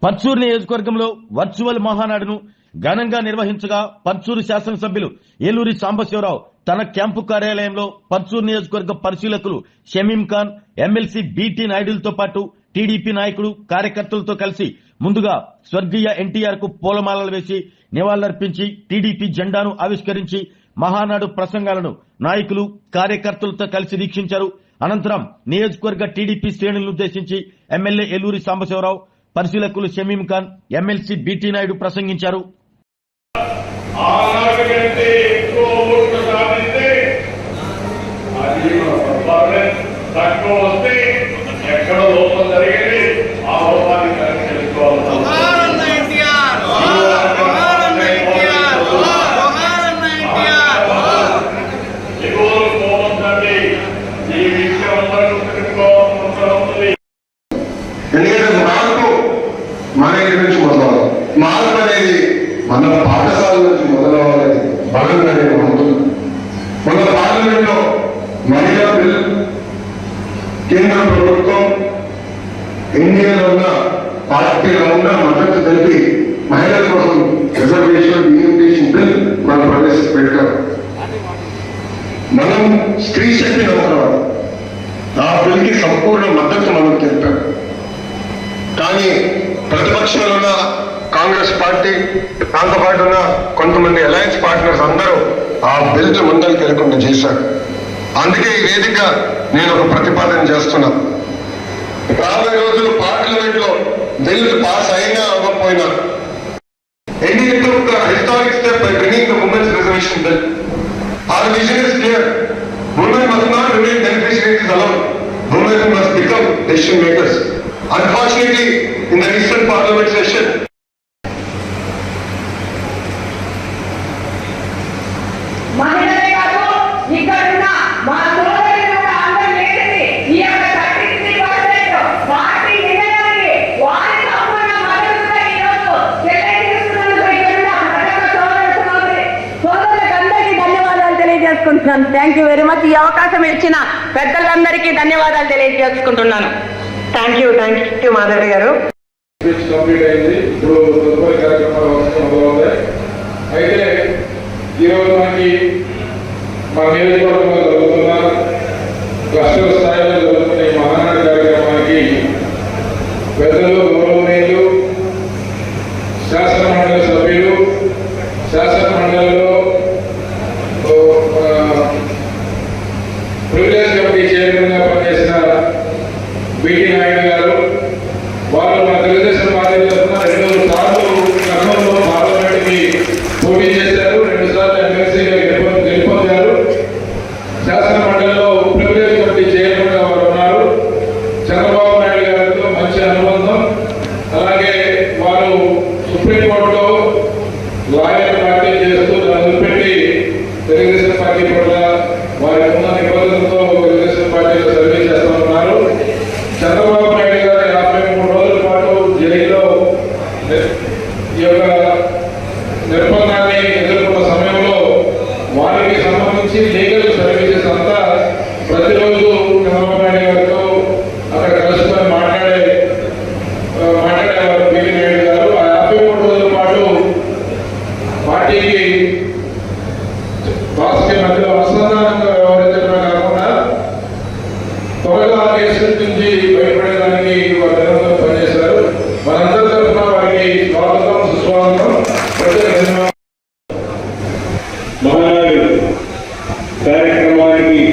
పర్చూరు నియోజకవర్గంలో వర్చువల్ మహానాడును ఘనంగా నిర్వహించగా పర్చూరు శాసనసభ్యులు ఏలూరి సాంబశివరావు తన క్యాంపు కార్యాలయంలో పర్చూరు నియోజకవర్గ పరిశీలకులు షమీం ఖాన్, ఎమ్మెల్సీ బీటీ నాయుడులతో పాటు టీడీపీ నాయకులు, కార్యకర్తలతో కలిసి ముందుగా స్వర్గీయ ఎన్టీఆర్ కు పూలమాలలు వేసి నివాళులర్పించి టీడీపీ జెండాను ఆవిష్కరించి మహానాడు ప్రసంగాలను నాయకులు, కార్యకర్తలతో కలిసి వీక్షించారు. అనంతరం నియోజకవర్గ టీడీపీ శ్రేణులను ఉద్దేశించి ఎమ్మెల్యే ఏలూరి సాంబశివరావు, పరిశీలకులు షమీం ఖాన్, ఎమ్మెల్సీ బీటీ నాయుడు ప్రసంగించారు. ఎందుకంటే మార్పు మన ఇంటి నుంచి మొదలవాలి. మార్పు అనేది మన పాఠశాల నుంచి మొదలవ్వాలని బలంగా నేను నమ్ముతున్నాను. మన పార్లమెంట్ లో మహిళా బిల్ కేంద్ర ప్రభుత్వం ఇండియాలో ఉన్న పార్టీలో ఉన్న మద్దతు తెలిపి మహిళల కోసం రిజర్వేషన్ డిలిమిటేషన్ బిల్ మనం ప్రవేశపెట్టారు. మనం స్త్రీ శక్తి నమ్ముతున్నాం. ఆ బిల్కి సంపూర్ణ మద్దతు మనం తెలిపాం. కానీ ప్రతిపక్షంలో ఉన్న కాంగ్రెస్ పార్టీ, దాంతో పాటు ఉన్న కొంతమంది అలయన్స్ పార్ట్నర్స్ అందరూ ఆ బిల్లు ముందరికి వెళ్లకుండా చేశారు. అందుకే ఈ వేదిక నేను ఒక ప్రతిపాదన చేస్తున్నా. రాబోయే రోజులు పార్లమెంట్ లో బిల్లు పాస్ అయినా అవ్వకపోయినా India took a historic step by bringing the women's reservation bill. Our vision is clear. Women must not remain beneficiaries alone. Women must become decision makers. Unfortunately, in the recent parliament session, thank you very much. ఈ అవకాశం ఇచ్చిన పెద్దలందరికీ ధన్యవాదాలు తెలియజేసుకుంటున్నాను. Thank you Madhavi గారు. Complete అయింది. ఇప్పుడు తదుపరి కార్యక్రమాలు మొదలవుతాయి. అయితే ఈరోజు మనకి మన నియోజకవర్గంలో జరుగుతున్న రాష్ట్ర స్థాయిలో జరుగుతున్న ఈ మహానాడు కార్యక్రమానికి పెద్దలు, గౌరవనీయులు, శాసన మండలి సభ్యులు, శాసన మండలిలో ప్రివిలేజ్ కమిటీ చైర్మన్ గా పనిచేసిన బీటీ నాయుడు గారు, వాళ్ళు మన తెలుగుదేశం పార్టీ తరఫున 2 సార్లు కర్నూలులో పార్లమెంట్ కి పోటీ చేశారు. 2 సార్లు ఎమ్మెల్సీగా గెలుపొందారు. శాసన మండలిలో ప్రివిలేజ్ కమిటీ చైర్మన్ గా వారు ఉన్నారు. చంద్రబాబు నాయుడు గారితో మంచి అనుబంధం. అలాగే వారు సుప్రీంకోర్టులో లాయర్ పార్టీ చేస్తూ దాన్ని పెట్టి తెలుగుదేశం పార్టీ పట్ల వారి ఉన్న నిబంధనలతో తెలుగుదేశం పార్టీలో సర్వీస్ చేస్తూ ఉన్నారు. చంద్రబాబు నాయుడు గారు 53 రోజుల పాటు జైల్లో ఈ యొక్క నిర్బంధాన్ని ఎదుర్కొన్న సమయంలో వారికి సంబంధించి లీగల్ సర్వీసెస్ అంతా ప్రతిరోజు చంద్రబాబు నాయుడు గారితో అక్కడ కలుసుకొని మాట్లాడేవారు బీటీ నాయుడు గారు. ఆ 53 రోజుల పాటు పార్టీకి రాష్ట్ర మధ్యలో అనుసంధానంగా వ్యవహరించడమే కాకుండా త్వరగా కేసుల నుంచి బయటపడేదానికి వారు నిరంతరం పనిచేశారు. మనందరి తరఫున వారికి స్వాగతం, సుస్వాగతం. మహానాడు కార్యక్రమానికి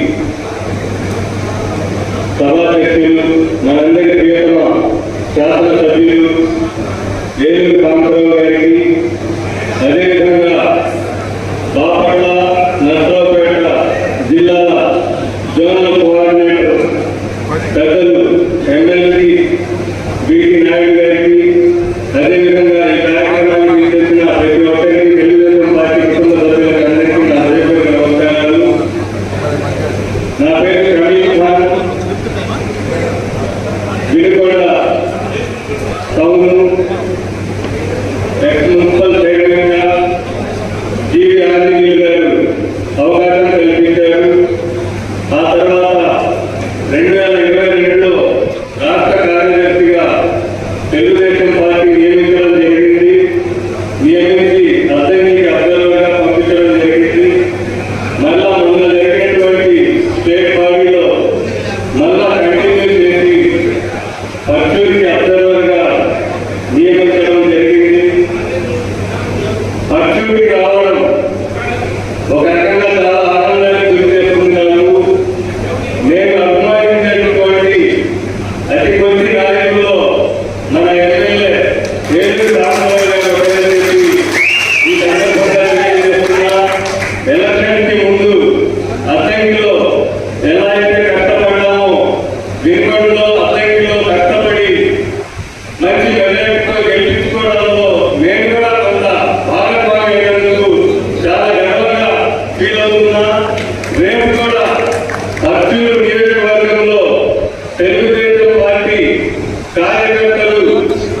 సభాధ్యక్షులు, మనందరి ప్రియతమ శాసనసభ్యులు ఏలూరు కాంతారావు గారికి, అదేవిధంగా బాపట్ల, నర్సరావుపేట జిల్లాల జోనల్ కోఆర్డినేటర్ పెద్దలు ఎమ్మెల్సీ బీటీ నాయుడు గారికి, అదేవిధంగా ఈ కార్యక్రమానికి చేసిన ప్రతి ఒక్కరికి, తెలుగుదేశం పార్టీ కుటుంబ సభ్యులకు అందరికీ నా హృదయపూర్వక నమస్కారాలు. నా పేరు Shamim Khan, Vinukonda town X municipal chairman గా జీవి ఆంజనేయులు గారు అవకాశం కల్పించారు. ఆ తర్వాత 2022లో రాష్ట్ర కార్యదర్శిగా తెలుగుదేశం పార్టీ పర్చూరికి రావడం ఒక రకంగా చాలా ఆనందాన్ని గురి చేసుకున్నాను. నేను అభిమానించినటువంటి అతి కొద్ది నాయకుల్లో మన ఎమ్మెల్యే ఏలూరు రామరావు గారు ఒకరని చెప్పి ఈ సందర్భంగా తెలియజేస్తున్నా. ఎలక్షన్కి ముందు అద్దంకిలో ఎలా అయితే కష్టపడ్డామో వినుకొండలో అద్దంకిలో కష్టపడి మంచి మెజారిటీతో గెలిపించుకోవడంలో నేను కూడా కొంత భాగస్వామ్యమైనందుకు చాలా గర్వంగా ఫీల్ అవుతున్నా. రేపు కూడా పర్చూరు నియోజకవర్గంలో తెలుగుదేశం పార్టీ కార్యకర్తలు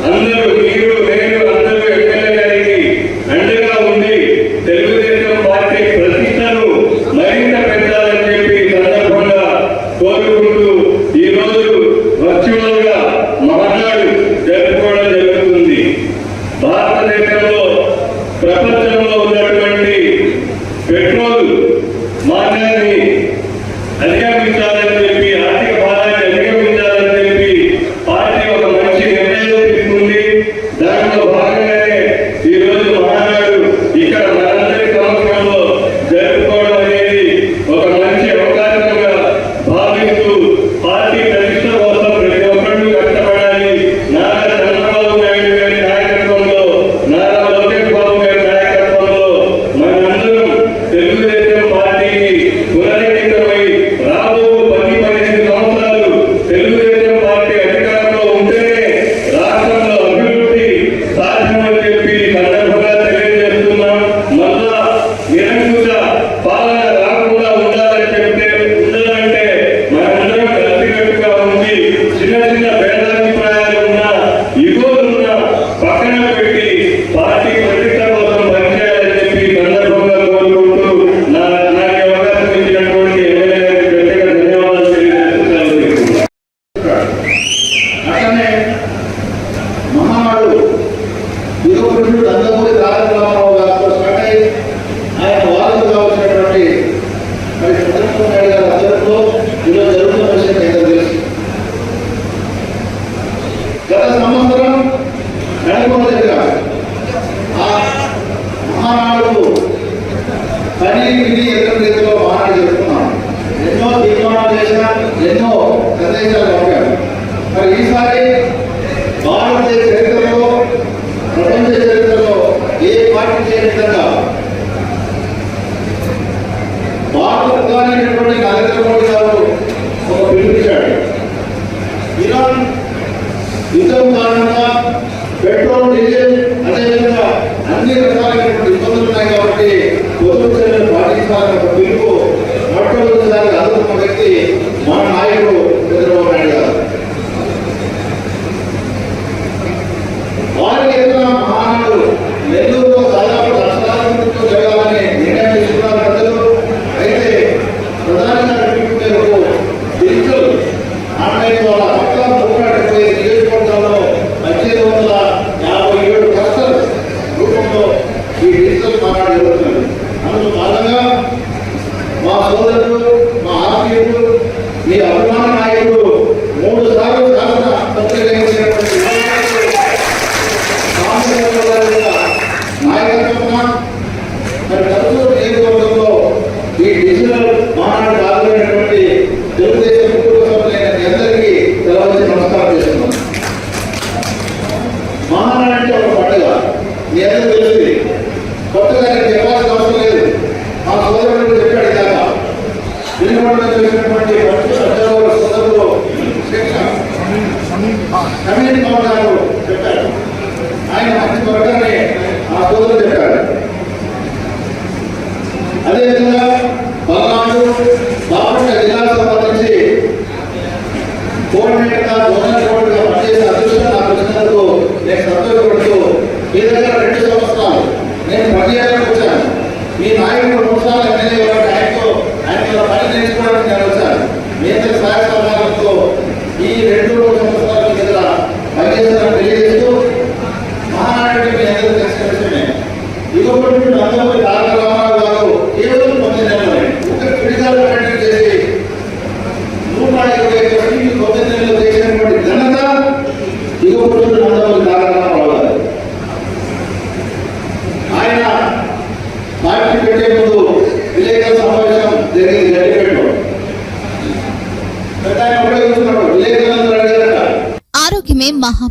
అందరూ మీరు నేను అందరూ ఎమ్మెల్యే గారికి అండగా ఉండి తెలుగుదేశం పార్టీ ప్రతిష్టను మరింత పెంచాలని చెప్పి ఈ సందర్భంగా కోరుకుంటూ ఈ రోజు వర్చువల్ గా మహానాడు జరుపుకోవడం జరుగుతుంది. భారతదేశంలో ప్రపంచంలో ఉన్నటువంటి పెట్రోల్ మాన్యాన్ని అధిగమించాలని చెప్పి ఆర్థిక భారాన్ని అధిగమించాలని చెప్పి పార్టీ ఒక మంచి నిర్ణయం తీసుకుంది. దాంట్లో భాగంగానే ఈ రోజు మహానాడు ఇక్కడ మనందరి సమక్షంలో జరుపుకోవడం అనేది ఒక మంచి అవకాశంగా భావిస్తూ పార్టీ ప్రతిష్ట కోసం ప్రతి ఒక్కరూ కష్టపడాలి. నారా చంద్రబాబు నాయుడు గారి నాయకత్వంలో, నారా లోకేష్ బాబు గారి నాయకత్వంలో మనందరం తెలుగుదేశం పార్టీకి పునరంకితమై రాబో 10-15 సంవత్సరాలు తెలుగుదేశం పార్టీ అధికారంలో ఉంటేనే రాష్ట్రంలో అభివృద్ధి సాధ్యమని చెప్పి ఈ సందర్భంగా తెలియజేస్తున్నాం. మళ్ళా నిరంకుశ పాలన రాకుండా ఉండాలంటే మనందరం కలిసికట్టుగా ఉండి చిన్న చిన్న భేదాభిప్రాయాలు ఉన్నా ఇగోలున్నా పక్కన పెట్టి పార్టీ ప్రతిష్ట కోసం పనిచేయాలని చెప్పి ఈ సందర్భంగా కోరుకుంటూ నాకు అవకాశం ఇచ్చినటువంటి ఎమ్మెల్యే గారికి ప్రత్యేక ధన్యవాదాలు తెలియజేస్తున్నాను. అట్లనే మహానాడు యువకుడు నందమూరి తారక రామారావు గారితో స్టార్ట్ అయ్యి ఆయన వారసుగా వచ్చినటువంటి మరి చంద్రబాబు నాయుడు గారి ఆధ్వర్యంలో ఈరోజు జరుగుతున్న విషయం మీకు తెలుసు. గత సంవత్సరం నడుపుల దగ్గర ఆ మహానాడు పని విధి ఎదురు రీతిలో మహానాడు జరుపుకున్నాం. ఎన్నో తీర్మానాలు చేసినా, ఎన్నో సందేశాలు పంపారు. మరి ఈసారి భారతదేశ చరిత్రలో, ప్రపంచ చరిత్రలో ఏ పార్టీ చేయని విధంగా భారత ప్రధానమైనటువంటి నరేంద్ర మోడీ గారు ఒక పిలుపునిచ్చాడు. ఇరాన్ యుద్ధం కారణంగా పెట్రోల్, డీజిల్ అదేవిధంగా అన్ని రకాలైనటువంటి ఇబ్బందులు ఉన్నాయి కాబట్టి పొదుపు చర్యలు పాటించాలని ఒక పిలుపు మొట్టమొదటిసారి అందుకున్న వ్యక్తి మన నాయకుడు చంద్రబాబు నాయుడు గారు. వారికి ఏదైనా మహానాడు నెల్లూరులో దాదాపు లక్షలాది మందితో జరగాలని నిర్ణయం తీసుకున్నారు ప్రజలు. అయితే ప్రధానంగా పిలుపు మేరకు డిజిటల్ ఆన్లైన్ ద్వారా మొత్తం 175 నియోజకవర్గాల్లో 1857 క్లస్టర్ రూపంలో ఈ డిజిటల్ మహానాడు జరుగుతుంది. అందులో భాగంగా మా సోదరుడు, మా ఆత్మీయుడు, మీ అభిమాన నాయకుడు 3 సార్లు శాసన పత్రికైనటువంటి నాయకత్వం మరి కర్నూలు నియోజకవర్గంలో ఈ డిజిటల్ మహానాడు పాల్గొనేటువంటి తెలుగుదేశం కుటుంబ సభ్యులైన మీ అందరికీ తెలవచ్చి నమస్కారం చేస్తున్నాను. మహానాడు అంటే ఒక పండుగ, మీ అందరూ తెలుస్తుంది. కొత్తగా నేను చెప్పాల్సిన అవసరం లేదు. మా సోదరుడు చెప్పాడు ఇదాకా వినుకొండలో చేసినటువంటి సోదరులు కమిటీ పవన్ గారు చెప్పారు. ఆయన మంచి వర్గాన్ని ఆ సోదరులు చెప్పారు. అదేవిధంగా పల్నాడు, బాపట్ల జిల్లాకు సంబంధించి కోఆర్డినేటర్గా, జోనల్ కోర్టుగా పనిచేసిన అదృష్టం నాకు వచ్చినందుకు నేను సంతోషపడుతూ మీ దగ్గర 2 సంవత్సరాలు నేను పనిచేయడానికి వచ్చాను. మీ నాయకుడు 3 సార్లు ఎమ్మెల్యే ఆయనతో పని నేర్చుకోవడానికి నేను వచ్చాను. మీ అందరి సహాయ సహకారంతో ఈ 2 సంవత్సరాల దగ్గర పనిచేస్తానని తెలియజేస్తూ మహానాడు మీ అందరూ తెలిసిన విషయమే. యువకుడు నందమూరి తారక రామారావు గారు కేవలం 9 నెలలు ఒక క్రిటికల్ కంటెంట్ చేసి 125 కోట్లు 9 నెలలు చేసినటువంటి ఘనత యువకుడు నందమూరి తారక రామారావు గారు.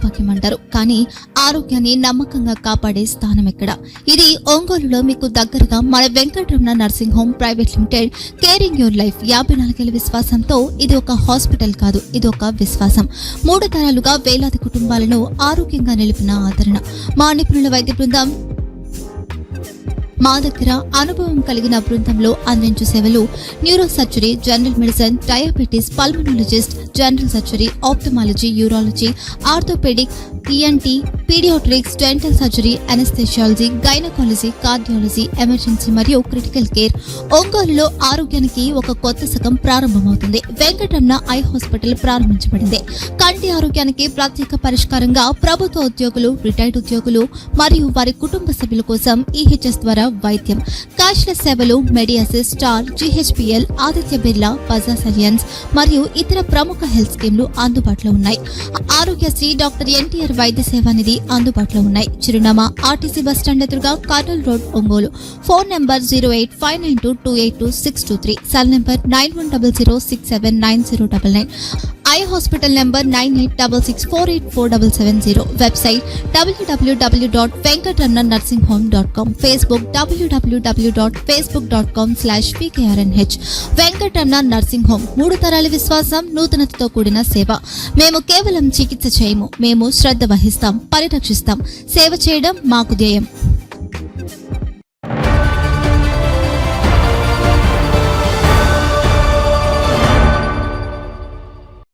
బ్రహ్మవాక్యం అంటారు. కానీ ఆరోగ్యాన్ని నమ్మకంగా కాపాడే స్థానం ఎక్కడ? ఇది ఒంగోలులో మీకు దగ్గరగా మన Venkataramana nursing home private limited. Caring your life 54 ఏళ్ల విశ్వాసంతో ఇది ఒక హాస్పిటల్ కాదు, ఇది ఒక విశ్వాసం. 3 తరాలుగా వేలాది కుటుంబాలను ఆరోగ్యంగా నిలిపిన ఆదరణ. మా నిపుణుల వైద్య బృందం మా దగ్గర అనుభవం కలిగిన బృందంలో అందించే సేవలు neuro surgery, general medicine, diabetes, pulmonologist, general surgery, ophthalmology, urology, orthopaedic, ENT, paediatrics, dental surgery, anaesthesiology, gynaecology, cardiology, emergency మరియు క్రిటికల్ కేర్. ఒంగోలులో ఆరోగ్యానికి ఒక కొత్త శకం ప్రారంభమవుతుంది. వెంకటరమణ ఐ హాస్పిటల్ ప్రారంభించబడింది. కంటి ఆరోగ్యానికి ప్రత్యేక పరిష్కారంగా ప్రభుత్వ ఉద్యోగులు, రిటైర్డ్ ఉద్యోగులు మరియు వారి కుటుంబ సభ్యుల కోసం ఈహెచ్ఎస్ ద్వారా వైద్యం, క్యాష్లెస్ సేవలు, మెడియాసిస్, స్టార్, జీహెచ్పీఎల్, ఆదిత్య బిర్లా, బజాజ్ అలియన్స్ మరియు ఇతర ప్రముఖ హెల్త్ స్కీమ్లు అందుబాటులో ఉన్నాయి. ఆరోగ్యశ్రీ, డాక్టర్ ఎన్టీఆర్ వైద్య సేవా నిధి అందుబాటులో ఉన్నాయి. చిరునామా ఆర్టీసీ బస్టాండ్ ఎదురుగా, Kurnool road, Ongole. Phone number 08592282623, cell number 9100679099. Eye hospital number 9866484770. Website www.venkatramanarsinghome.com. Facebook www.facebook.com/vkrnh. Venkataramana nursing home, 3 తరాల విశ్వాసం, నూతనతతో కూడిన సేవ. మేము కేవలం చికిత్స చేయము, మేము శ్రద్ధ వహిస్తాం, పరిరక్షిస్తాం. సేవ చేయడం మాకు ధ్యేయం.